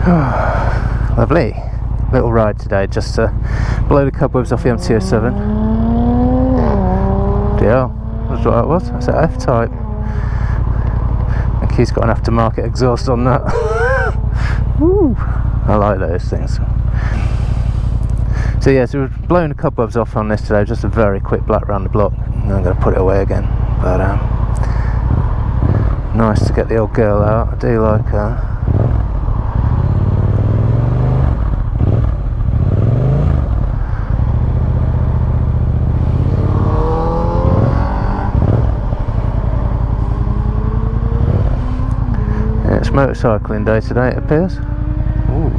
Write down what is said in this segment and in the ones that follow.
Lovely little ride today, just to blow the cobwebs off the MT07. DL, that's what that was. That's an F-type. I think he's got an aftermarket exhaust on that. Woo. I like those things. So yeah, so we're blowing the cobwebs off on this today, just a very quick black round the block, and I'm going to put it away again. But nice to get the old girl out. I do like her. Yeah, it's motorcycling day today, it appears. Ooh.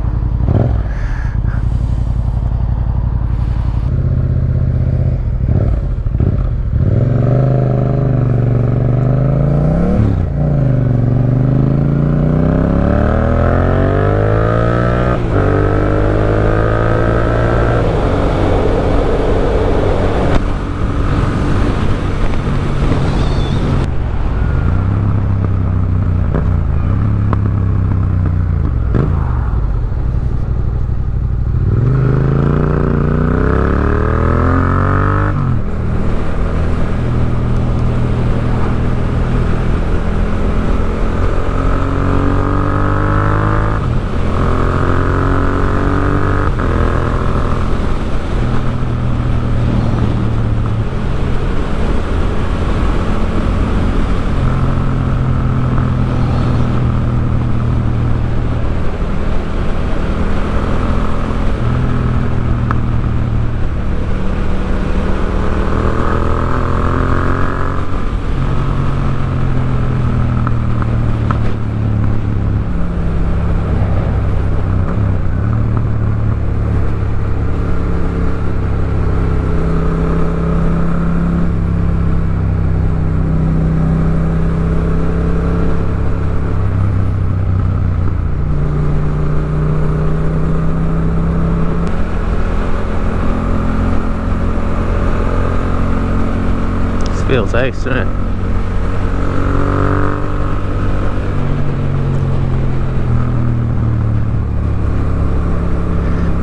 Feels ace, doesn't it?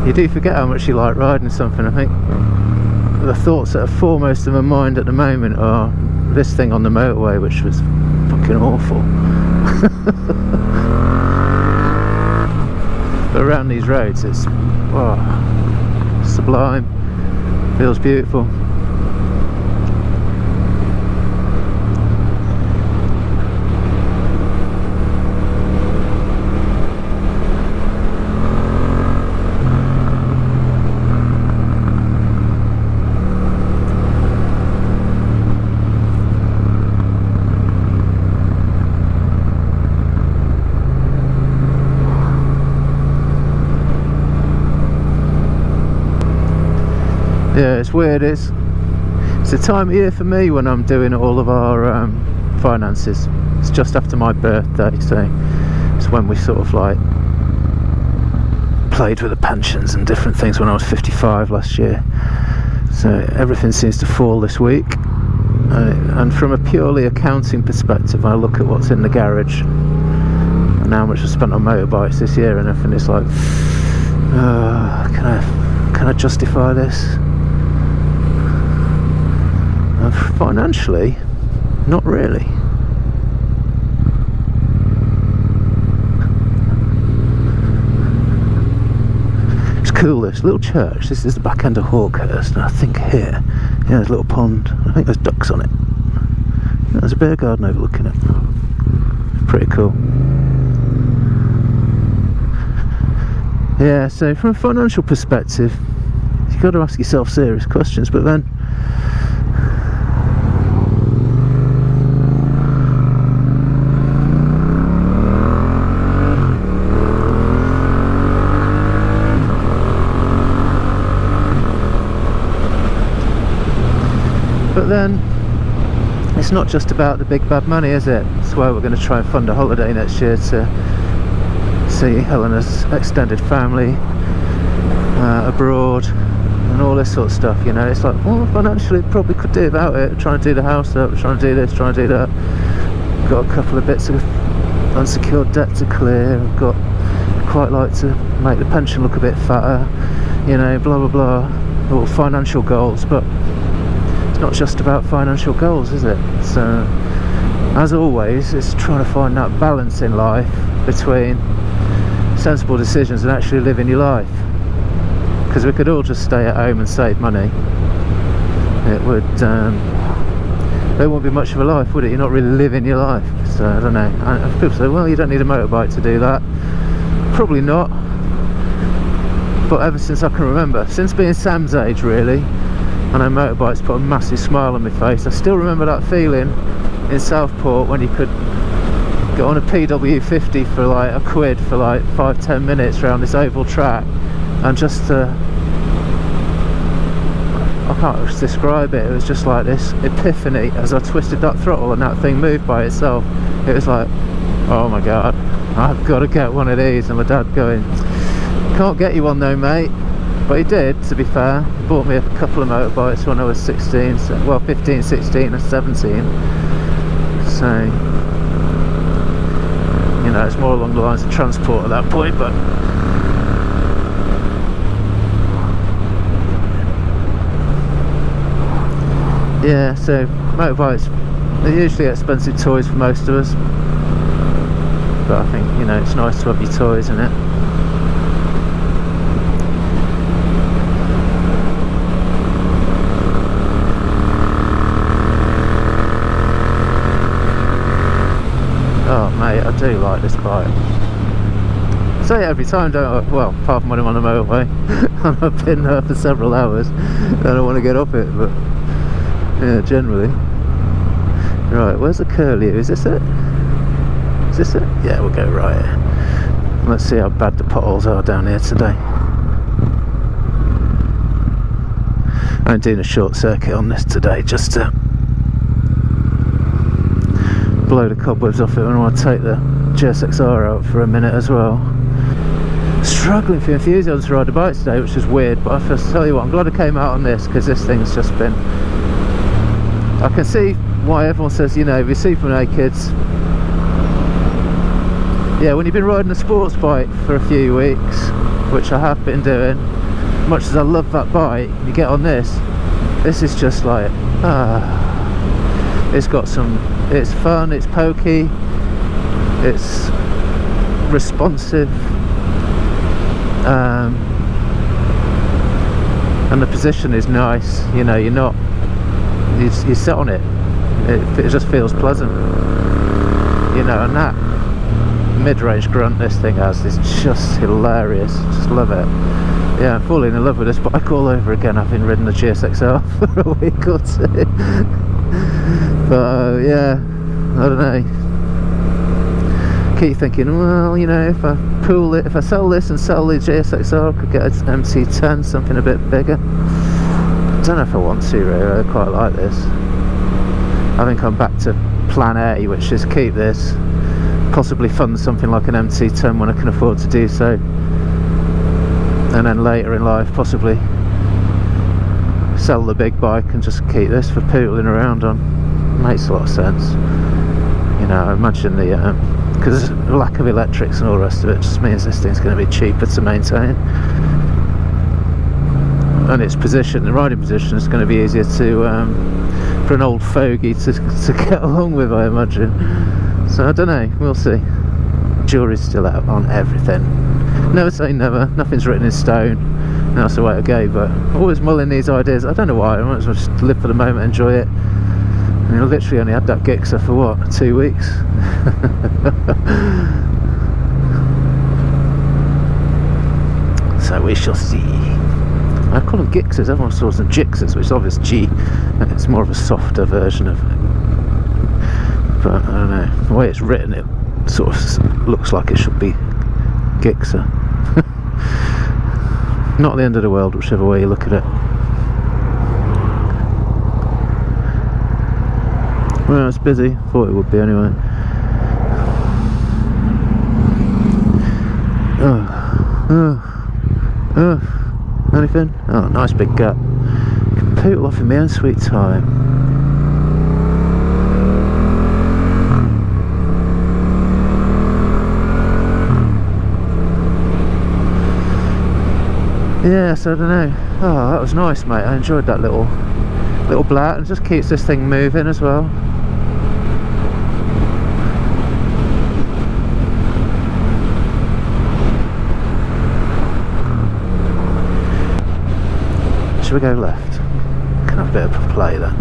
You do forget how much you like riding something. I think the thoughts that are foremost in my mind at the moment are this thing on the motorway, which was fucking awful. But around these roads it's sublime, feels beautiful. Yeah, it's weird. It's the time of year for me when I'm doing all of our finances. It's just after my birthday, so it's when we sort of like played with the pensions and different things when I was 55 last year. So everything seems to fall this week. And from a purely accounting perspective, I look at what's in the garage and how much I spent on motorbikes this year and everything. It's like, can I justify this? Financially, not really. It's cool, this little church. This is the back end of Hawkhurst, and I think here, yeah, there's a little pond. I think there's ducks on it. There's a beer garden overlooking it. Pretty cool. Yeah, so from a financial perspective, you've got to ask yourself serious questions, but then it's not just about the big bad money, is it? That's why we're going to try and fund a holiday next year to see Helena's extended family abroad and all this sort of stuff, you know. It's like, well, financially probably could do without it. We're trying to do the house up, we're trying to do this, trying to do that. We've got a couple of bits of unsecured debt to clear. We've got quite like to make the pension look a bit fatter, you know, blah blah blah, or financial goals. But it's not just about financial goals, is it? So as always, it's trying to find that balance in life between sensible decisions and actually living your life. Because we could all just stay at home and save money. It would there won't be much of a life, would it? You're not really living your life. So I don't know. And people say, well, you don't need a motorbike to do that. Probably not. But ever since I can remember, since being Sam's age really, I know motorbikes put a massive smile on my face. I still remember that feeling in Southport when you could go on a PW50 for like £1 for like 5-10 minutes around this oval track, and just I can't describe it. It was just like this epiphany as I twisted that throttle and that thing moved by itself. It was like, oh my god, I've got to get one of these. And my dad going, can't get you one though, mate. But he did, to be fair. He bought me a couple of motorbikes when I was 16, so, well 15, 16 and 17. So, you know, it's more along the lines of transport at that point, but yeah, so motorbikes, they're usually expensive toys for most of us, but I think, you know, it's nice to have your toys, isn't it? Oh mate, I do like this bike. I say it every time, don't I? Well, apart from when I'm on the motorway and I've been there for several hours and I want to get off it, but yeah, generally. Right, where's the curlew? Is this it? Is this it? Yeah, we'll go right here. Let's see how bad the potholes are down here today. I'm doing a short circuit on this today just to blow the cobwebs off it, and I want to take the GSXR out for a minute as well. Struggling for enthusiasm to ride the bike today, which is weird, but I have to tell you what, I'm glad I came out on this, because this thing's just been... I can see why everyone says, you know, if you see from kids, yeah, when you've been riding a sports bike for a few weeks, which I have been doing, much as I love that bike, you get on this is just like, it's got some, it's fun, it's pokey, it's responsive, and the position is nice, you know, you're not, you sit on it, it just feels pleasant, you know, and that mid-range grunt this thing has is just hilarious, just love it. Yeah, I'm falling in love with this bike all over again. I've been riding the GSXR for a week or two. But yeah, I don't know, keep thinking, well, you know, if I pool it, if I sell this and sell the GSXR, I could get an MT10, something a bit bigger. I don't know if I want to really, I quite like this. I think I'm back to plan A, which is keep this, possibly fund something like an MT10 when I can afford to do so, and then later in life possibly sell the big bike and just keep this for pootling around on. Makes a lot of sense, you know. I imagine the because the lack of electrics and all the rest of it just means this thing's going to be cheaper to maintain, and its position, the riding position, is going to be easier to for an old fogey to get along with, I imagine. So I don't know, we'll see. Jury's still out on everything. Never say never, nothing's written in stone, and that's the way to go, but always mulling these ideas. I don't know why, I might as well just live for the moment, enjoy it. I mean, I literally only had that Gixxer for what, 2 weeks? So we shall see. I call them Gixxers, everyone calls them Gixxers, which is obviously G, and it's more of a softer version of it. But I don't know, the way it's written, it sort of looks like it should be Gixxer. Not the end of the world, whichever way you look at it. Well, it's busy, thought it would be anyway. Anything? Oh, nice big gap. Can pootle off in my own sweet time. Yeah, so I don't know. Oh, that was nice, mate. I enjoyed that little blat, and just keeps this thing moving as well. Should we go left? Can have a bit of a play then.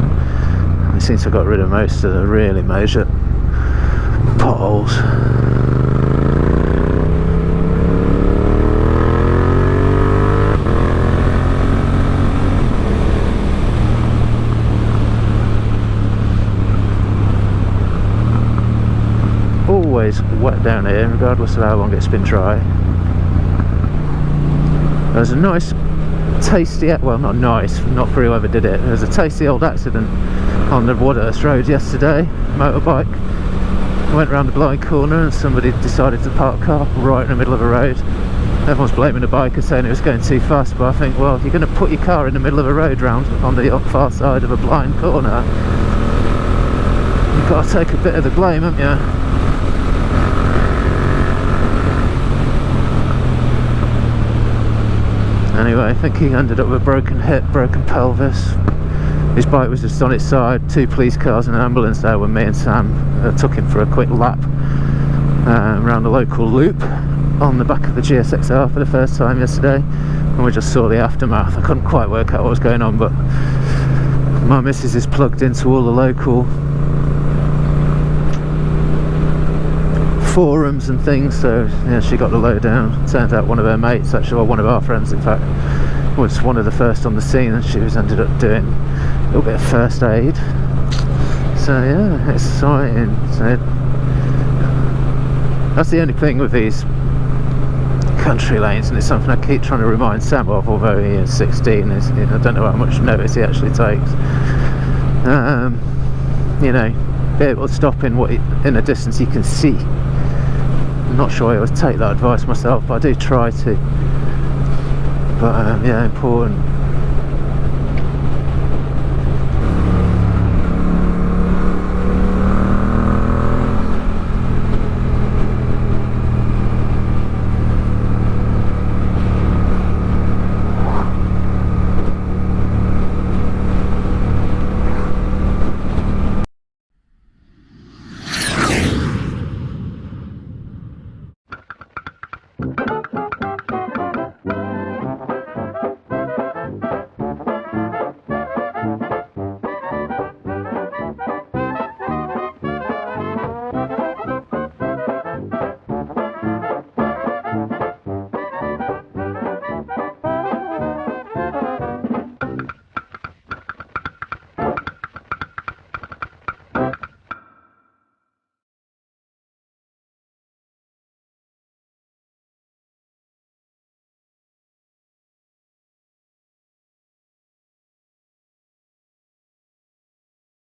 It seems to have got rid of most of the really major potholes. Always wet down here, regardless of how long it's been dry. There's a nice, tasty, well, not nice, not for whoever did it. There was a tasty old accident on the Woodhurst Road yesterday. Motorbike went round the blind corner and somebody decided to park a car right in the middle of a road. Everyone's blaming the biker, saying it was going too fast, but I think, well, if you're going to put your car in the middle of a road round on the far side of a blind corner, you've got to take a bit of the blame, haven't you? Anyway, I think he ended up with a broken hip, broken pelvis. His bike was just on its side. 2 police cars and an ambulance there when me and Sam took him for a quick lap around the local loop on the back of the GSXR for the first time yesterday, and we just saw the aftermath. I couldn't quite work out what was going on, but my missus is plugged into all the local forums and things, so yeah, she got the lowdown. Turns out one of her mates, actually, well, one of our friends in fact, was one of the first on the scene, and she was ended up doing a little bit of first aid. So yeah, it's exciting. So that's the only thing with these country lanes, and it's something I keep trying to remind Sam of, although he is 16, is, you know, I don't know how much notice he actually takes. You know, be able to stop in in a distance you can see. I'm not sure I always take that advice myself, but I do try to. But yeah, important.